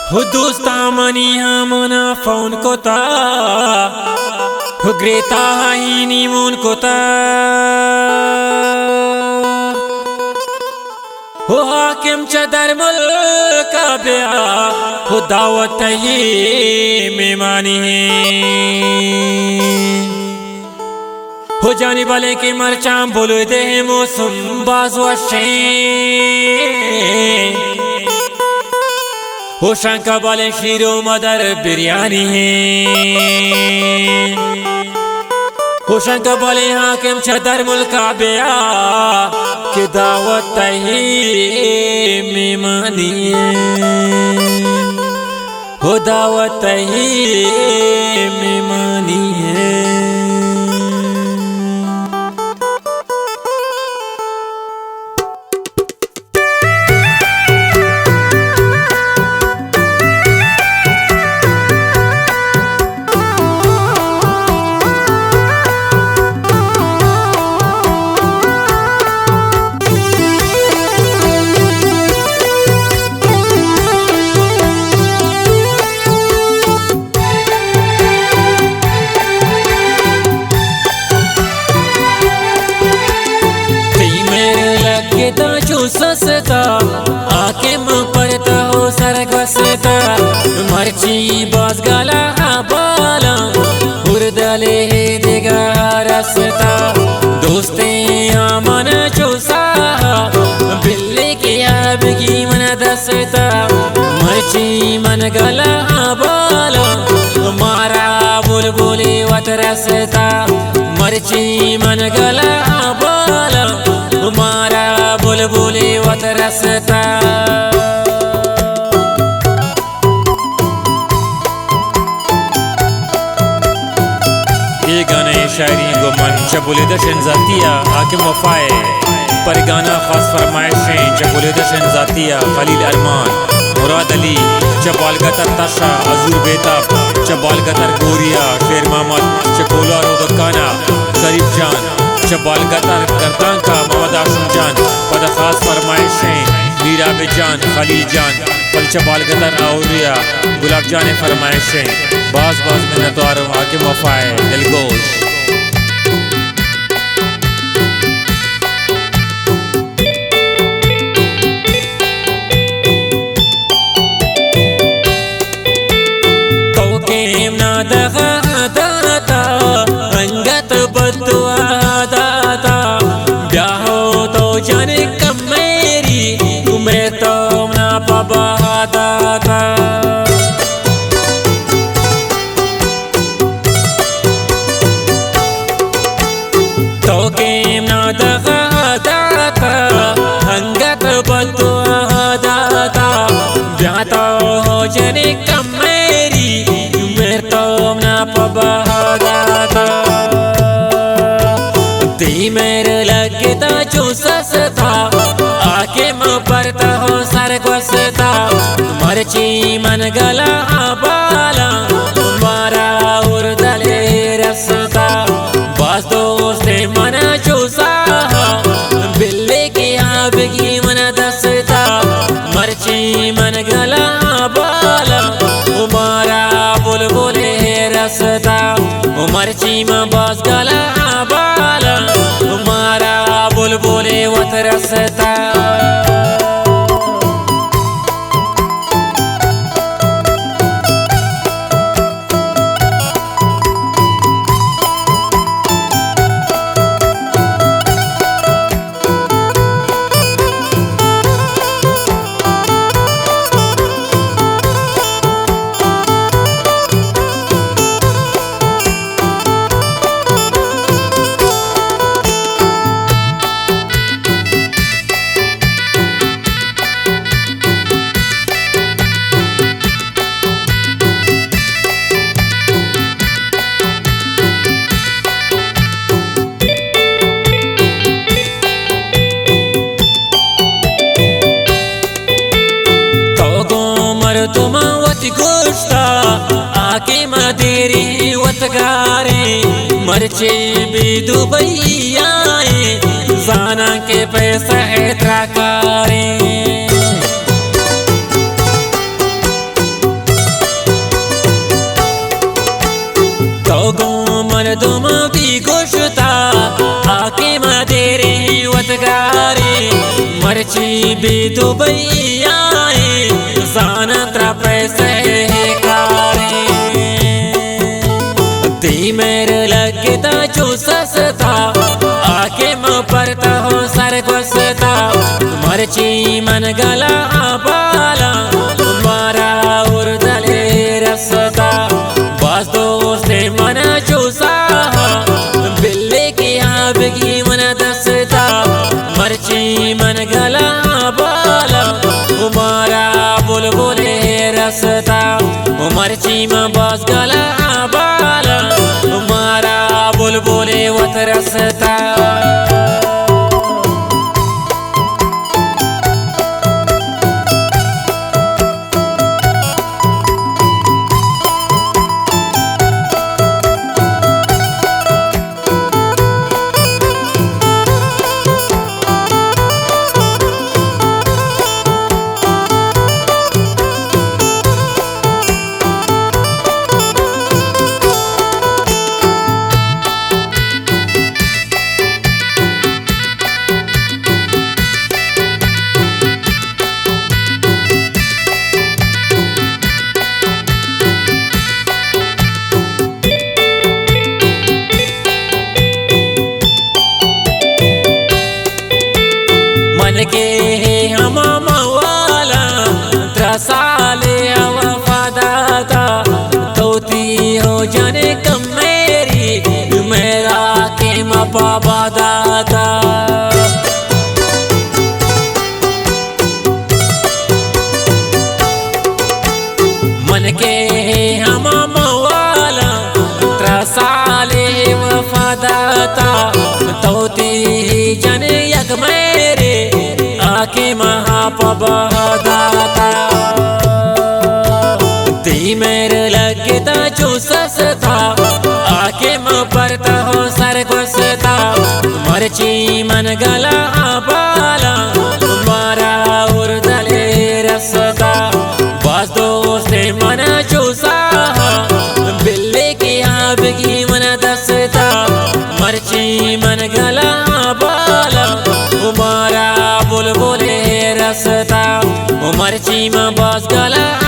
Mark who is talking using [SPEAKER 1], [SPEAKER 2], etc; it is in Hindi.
[SPEAKER 1] हो दोस्ता मनी हमना फोन कोता हो ग्रेता ही नीमून कोता हो हाकिम चदर मुल्क बिया हो दावत ही मेहमानी हो जाने वाले के मरचाम बोलो दे मौसम बाज़ हो शंका वाले शीरो मदर बिरयानी है हो शंका वाले हाकिम चदर मुल्का बिया कि दावत ही मेहमानी हो दावत ही मेहमानी है। सस्ता आके पड़ता हो सरगसता मर्ची बाज गला बाला उर्दले देगा रसता दोस्ते मन चूसा बिल्ली की अब की मन दसता मर्ची मन गला बाला मारा बुलबुली वत रसता मर्ची मन गला बाला मारा बुलबुली वत रसता ये गाने शायरी गो मन चबुले दशन जातिया हाकिम वफाए पर गाना खास फरमाइशें चबुले दशन जातिया खलील अरमान मुराद अली चबाल गतर तशा अजूर बेताब चबाल गतर गोरिया शेर मोहम्मद चकोला रोदकाना शरीफ जान चबाल गतर करतान का मोहम्मद आशम जान पद खास फरमाइशें मीरा जान खलील जान पल चबाल गतर औरिया गुलाब जान फरमाइशें बाज बाज में नतवारों हाकिम वफाए दिलगोश। दाता अंगत बदुआ दाता ब्याहो तो जाने कब मेरी उम्र तो ना पाबा दाता तो के ना दाता अंगत बदुआ दाता ब्याहो हो जाने कब मेरी ती मेरे लगता जो सस्ता आके पड़ता हो सरगसता मर्ची मन गला बाला मारा उर्दले रसता बस दोस्ते मन चूसा बिल्ली की आब की मन दसता मर्ची मन गला बाला मारा बुलबुले रसता मर्ची में बस गला बाला मारा बुलबुले वत रसता। गोश्ता आके मदेरी वतगारे मर्चे भी दुबई आए जाना के पैसा है त्राकारे यारी मर्ची भी दुबई आए जानत्रा पैसे कारे ती मेरे लगता जो सस्ता आके मैं परता हो सर गुस्ता मर्ची मन गला बाला मारा उर्दले रसता बस दोस्त मन चूसा बिल्ली की आबगी मन दसता मर्ची मन गला बाला मारा बुलबुले रसता मर्ची में बस गला बाला मारा बुलबुले वत रसता के हम मवाला त्रसाले वफादाता तोती हो जाने कम मेरी मेरा के मपादाता मन के हम मवाला त्रसाले वफादाता तोती जाने यक मेरे आके महापबदाता ती मेरे लगता जो सस्ता आके मैं परता हो सर गुस्ता मर्ची मन गला बाला मारा उर्दले रसता बस दोस्त मन चूसा बिल्ली की आबगी मन दसता मर्ची मन गला बाला मारा बुलबुले रसता मर्ची में बस गला